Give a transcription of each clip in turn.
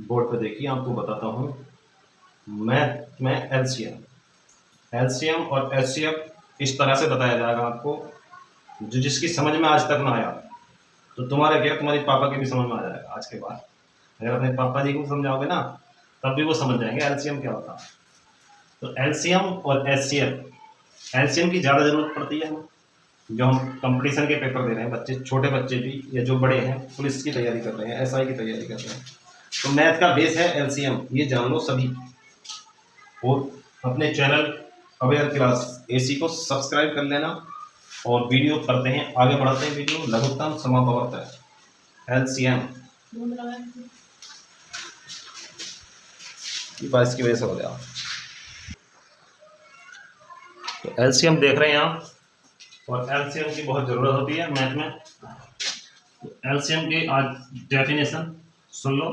Board पे देखिए, आपको बताता हूँ। मैथ में एलसीएम और एचसीएफ इस तरह से बताया जाएगा आपको, जो जिसकी समझ में आज तक ना आया तो तुम्हारे क्या, तुम्हारे पापा के भी समझ में आ जाएगा आज के बाद। अगर अपने पापा जी को समझाओगे ना तब भी वो समझ जाएंगे एलसीएम क्या होता है। तो एलसीएम और एचसीएफ, एलसीएम की ज़्यादा जरूरत पड़ती है हमें, जो हम कंपटीशन के पेपर दे रहे हैं, बच्चे छोटे बच्चे भी या जो बड़े हैं, पुलिस की तैयारी कर रहे हैं, एसआई की तैयारी कर रहे हैं, तो मैथ का बेस है एलसीएम, ये जान लो सभी। और अपने चैनल अवेयर क्लास एसी को सब्सक्राइब कर लेना। और वीडियो करते हैं, आगे बढ़ाते हैं वीडियो। लघुत्तम समापवर्त एलसीएम बाईस की वजह से हो गया। तो एलसीएम देख रहे हैं आप, और एलसीएम की बहुत ज़रूरत होती है मैथ में। तो एलसीएम की आज डेफिनेशन सुन लो।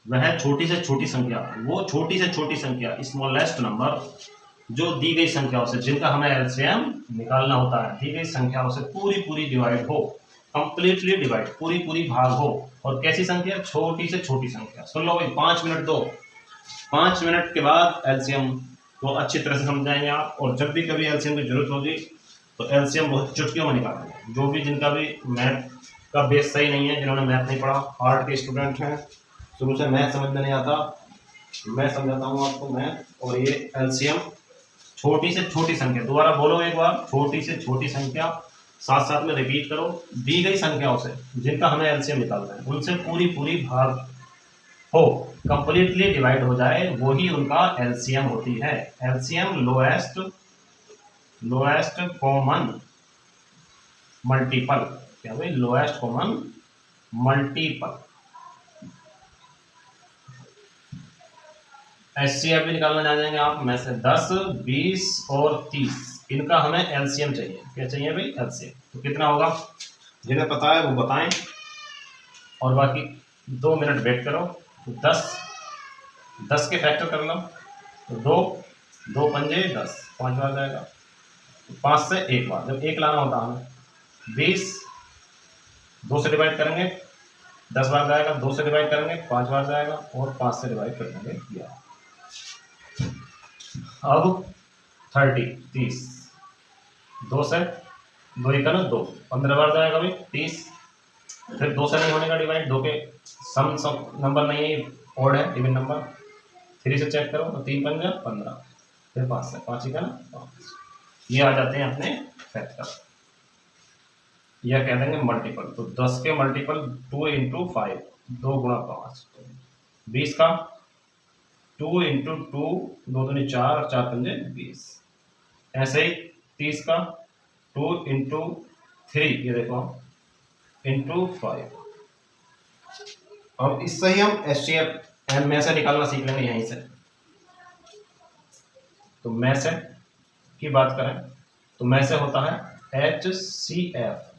वह छोटी से छोटी संख्या, वो छोटी से छोटी संख्या, स्मॉलेस्ट नंबर, जो दी गई संख्याओं से, जिनका हमें एलसीएम निकालना होता है, दी गई संख्याओं से पूरी पूरी डिवाइड हो, कंप्लीटली डिवाइड, पूरी पूरी भाग हो। और कैसी संख्या? छोटी से छोटी संख्या। सुन लो भाई, 5 मिनट दो, 5 मिनट के बाद एलसीएम को अच्छी तरह से समझाएंगे आप। और जब भी कभी एलसीएम की जरूरत होगी तो एलसीएम बहुत चुटकियों में निकालेंगे। जो भी जिनका भी मैथ का बेस सही नहीं है, जिन्होंने मैथ नहीं पढ़ा, आर्ट के स्टूडेंट हैं, शुरू से मैथ समझ में नहीं आता, मैं समझाता हूँ आपको मैथ। और ये एलसीएम छोटी से छोटी संख्या, दोबारा बोलो एक बार, छोटी से छोटी संख्या, साथ साथ में रिपीट करो। दी गई संख्याओं से, जिनका हमें एलसीएम निकालना है, उनसे पूरी पूरी भाग हो, कंप्लीटली डिवाइड हो जाए, वही उनका एलसीएम होती है। एलसीएम लोएस्ट कॉमन मल्टीपल, क्या भाई? Lowest common multiple. एचसीएफ भी निकालना जान जाएंगे आप में से 10, 20 और 30, इनका हमें एलसीएम चाहिए। क्या चाहिए भाई? एलसीएम। तो कितना होगा? जिन्हें पता है वो बताएं, और बाकी 2 मिनट वेट करो। तो 10 के फैक्टर कर लो, तो 2 पंजे 10, 5 बार जाएगा। तो 5 से 1 बार, जब 1 लाना होता है हमें। 20 2 से डिवाइड करेंगे, 10 बार जाएगा। 2 से डिवाइड करेंगे, 5 बार जाएगा। और 5 से डिवाइड कर देंगे 11। अब 30 2 से 2 1 2, 15 बार जाएगा भाई 30। फिर 2 से नहीं होने का डिवाइड, 2 के सम नंबर नहीं है, ओड है, इवन नंबर। 3 से चेक करो तो 3 पंजा 15, फिर 5 से 5 ही का ना 5। ये आ जाते हैं अपने फैक्टर, यह कह देंगे मल्टीपल। तो 10 के मल्टीपल 2 × 5, 2 × 5, 20 का 2 × 2, 2 दूनी 4 और 4 पंजे 20। ऐसे ही 30 का 2 × 3, ये देखो, × 5। अब इससे ही हम एचसीएफ में से निकालना सीख लेंगे यहीं से। तो में से की बात करें तो में से होता है एचसीएफ,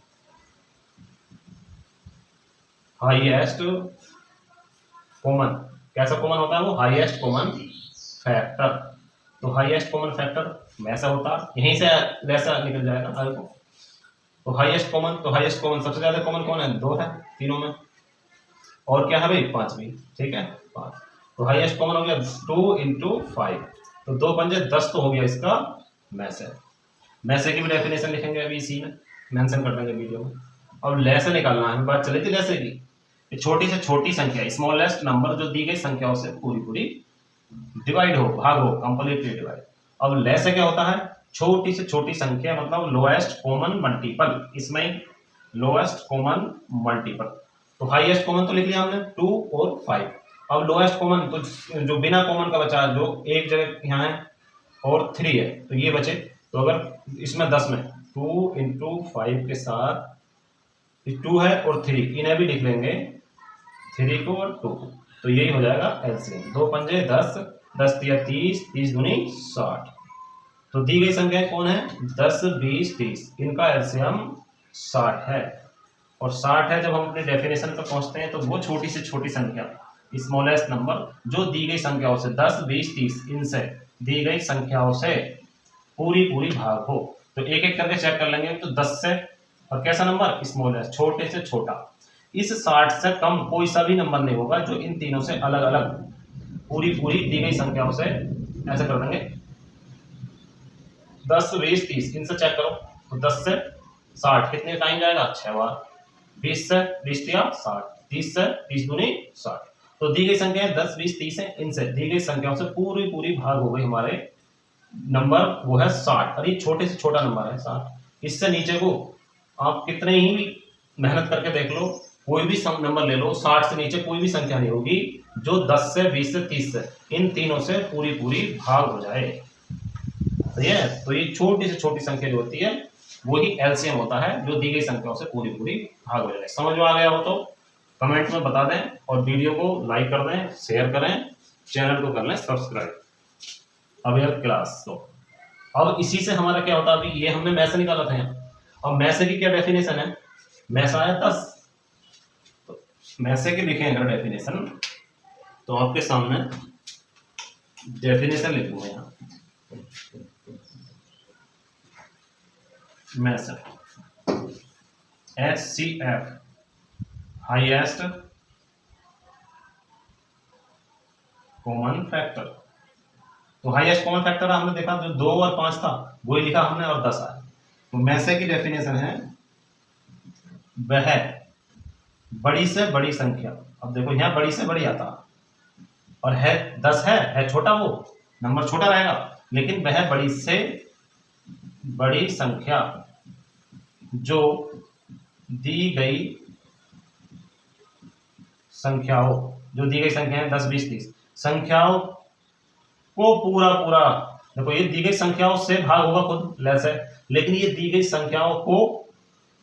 हाईएस्ट कॉमन। कैसा कॉमन होता है वो? Highest common factor. तो हाईएस्ट कॉमन फैक्टर वैसा होता है, यहीं से वैसा निकल जाएगा हर को। तो हाईएस्ट कॉमन सबसे ज्यादा कॉमन कौन है? 2 है तीनों में। और क्या है भाई? 5 भी, ठीक है 5। तो हाईएस्ट कॉमन हो गया 2 × 5, तो 2 पंजे 10 तो हो गया इसका मैसे की भी डेफिनेशन लिखेंगे अभी इसी में, मेंशन कर देंगे वीडियो में। अब लेसे निकालना है, बात चली थी लेसे की। छोटी से छोटी संख्या, स्मॉलेस्ट नंबर, जो दी गई संख्याओं से पूरी पूरी डिवाइड हो, भाग हो, कंप्लीटली डिवाइड। अब लेसे क्या होता है? छोटी से छोटी संख्या, मतलब लोएस्ट कॉमन मल्टीपल। इसमें लोएस्ट कॉमन मल्टीपल। तो हाईएस्ट कॉमन तो लिख लिया हमने 2 और 5। अब लोएस्ट कॉमन तो जो बिना कॉमन का बचा, जो एक जगह यहाँ है और 3 है, तो ये बचे। तो अगर इसमें 10 में 2 × 5 के साथ 2 है और 3, इन्हें भी लिख लेंगे, 3 को और 2, तो यही हो जाएगा एलसीएम। 2 पंजे 10, 10 × 30, 30 दूनी 60। तो दी गई संख्या कौन है? 10, 20, 30, इनका एलसीएम 60 है। और 60 है, जब हम अपने डेफिनेशन पर पहुंचते हैं तो वो छोटी से छोटी संख्या, स्मॉलेस्ट नंबर, जो दी गई संख्याओं से 10, 20, 30, इनसे दी गई संख्याओं से पूरी पूरी भाग हो। तो एक एक करके चेक कर लेंगे। तो 10 से, और कैसा नंबर? स्मॉलेस्ट, छोटे से छोटा। इस 60 से कम कोई सा भी नंबर नहीं होगा जो इन तीनों से अलग अलग पूरी पूरी दी गई संख्याओं से, ऐसे कर देंगे 10 20 30, इनसे चेक करो तो 10 से 60 कितने टाइम जाएगा, 6 बार। 20 से 20 दिया 60, 30 से 30 दूनी 60। तो दी गई संख्या 10 20 30 है, इनसे दी गई संख्याओं से पूरी पूरी भाग हो गई हमारे नंबर, वो है 60, और ये छोटे से छोटा नंबर है 60। इससे नीचे को आप कितने ही मेहनत करके देख लो, कोई भी नंबर ले लो, 60 से नीचे कोई भी संख्या नहीं होगी जो 10 से 20 से 30 से इन तीनों से पूरी पूरी भाग हो जाए। सही है। तो ये छोटी से छोटी संख्या जो होती है वही एलसीएम होता है, जो दी गई संख्याओं से पूरी पूरी भाग हो जाए। समझ में आ गया हो तो कमेंट में बता दें, और वीडियो को लाइक कर दें, शेयर करें, चैनल को कर लें सब्सक्राइब। अब यह क्लास तो अब इसी से हमारा क्या होता है, अभी ये हमने मैसे निकाला था यहाँ, अब मैसे की क्या डेफिनेशन है, मैसे आया 10, तो मैसे की लिखें अगर डेफिनेशन तो आपके सामने डेफिनेशन लिखूंगा यहाँ, मैसे HCF हाईएस्ट कॉमन फैक्टर। तो हाईएस्ट कॉमन फैक्टर हमने देखा जो 2 और 5 था वही लिखा हमने, और 10 आया। तो मैसे की डेफिनेशन है वह बड़ी से बड़ी संख्या, अब देखो यहाँ बड़ी से बड़ी आता और है 10 है छोटा, वो नंबर छोटा रहेगा, लेकिन वह बड़ी से बड़ी संख्या जो दी गई संख्याओं, जो दी गई संख्या है 10 20 30 संख्याओं को पूरा पूरा, देखो ये दी गई संख्याओं से भाग होगा खुद लेस है, लेकिन ये दी गई संख्याओं को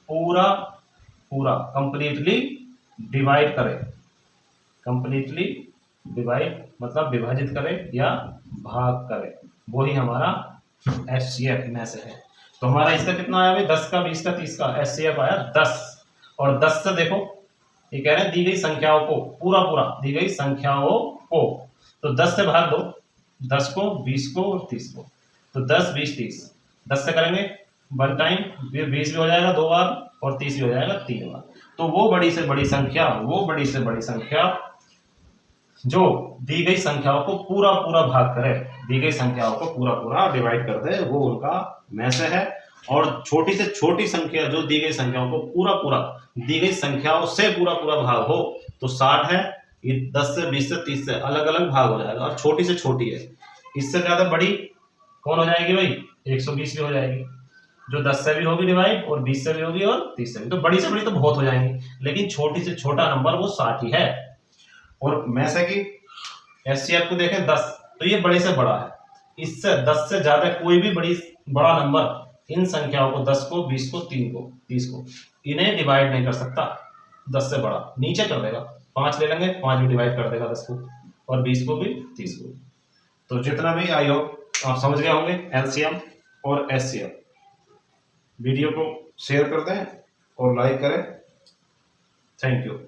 पूरा पूरा कंप्लीटली डिवाइड करे, कंप्लीटली डिवाइड मतलब विभाजित करे या भाग करे, वही हमारा HCF में से है। तो हमारा इसका कितना आया भाई, 10 का 20 का 30 का HCF आया 10, और 10 से देखो ये कह रहे हैं दी गई संख्याओं को पूरा पूरा, दी गई संख्याओं को, तो 10 से भाग दो, 10 को 20 को और 30 को, तो 10 20 30, 10 से करेंगे 1 टाइम, फिर 20 भी हो जाएगा 2 बार और 30 भी हो जाएगा 3 बार। तो वो बड़ी से बड़ी संख्या, वो बड़ी से बड़ी संख्या जो दी गई संख्याओं को पूरा पूरा भाग करे, दी गई संख्याओं को पूरा पूरा डिवाइड कर दे, वो उनका मैसे है। और छोटी से छोटी संख्या जो दी गई संख्याओं को पूरा पूरा दी गई संख्याओं से पूरा पूरा भाग हो, तो 60 है, ये 10 से 20 से 30 से अलग अलग भाग हो जाएगा, और छोटी से छोटी है, इससे ज्यादा बड़ी कौन हो जाएगी भाई, 120 भी हो जाएगी, जो 10 से भी होगी डिवाइड और 20 से भी होगी और 30 से भी। तो बड़ी से बड़ी तो बहुत हो जाएंगी, लेकिन छोटी से छोटा नंबर वो 60 ही है। और मैसे की HCF को देखें 10, तो ये बड़े से बड़ा है, इससे 10 से ज्यादा कोई भी बड़ा नंबर इन संख्याओं को 10 को 20 को 3 को 30 को इन्हें डिवाइड नहीं कर सकता, 10 से बड़ा नीचे कर देगा, 5 ले लेंगे 5 भी डिवाइड कर देगा 10 को, और 20 को भी 30 को। तो जितना भी आई होप आप समझ गए होंगे LCM और HCF। वीडियो को शेयर कर दें और लाइक करें। Thank you.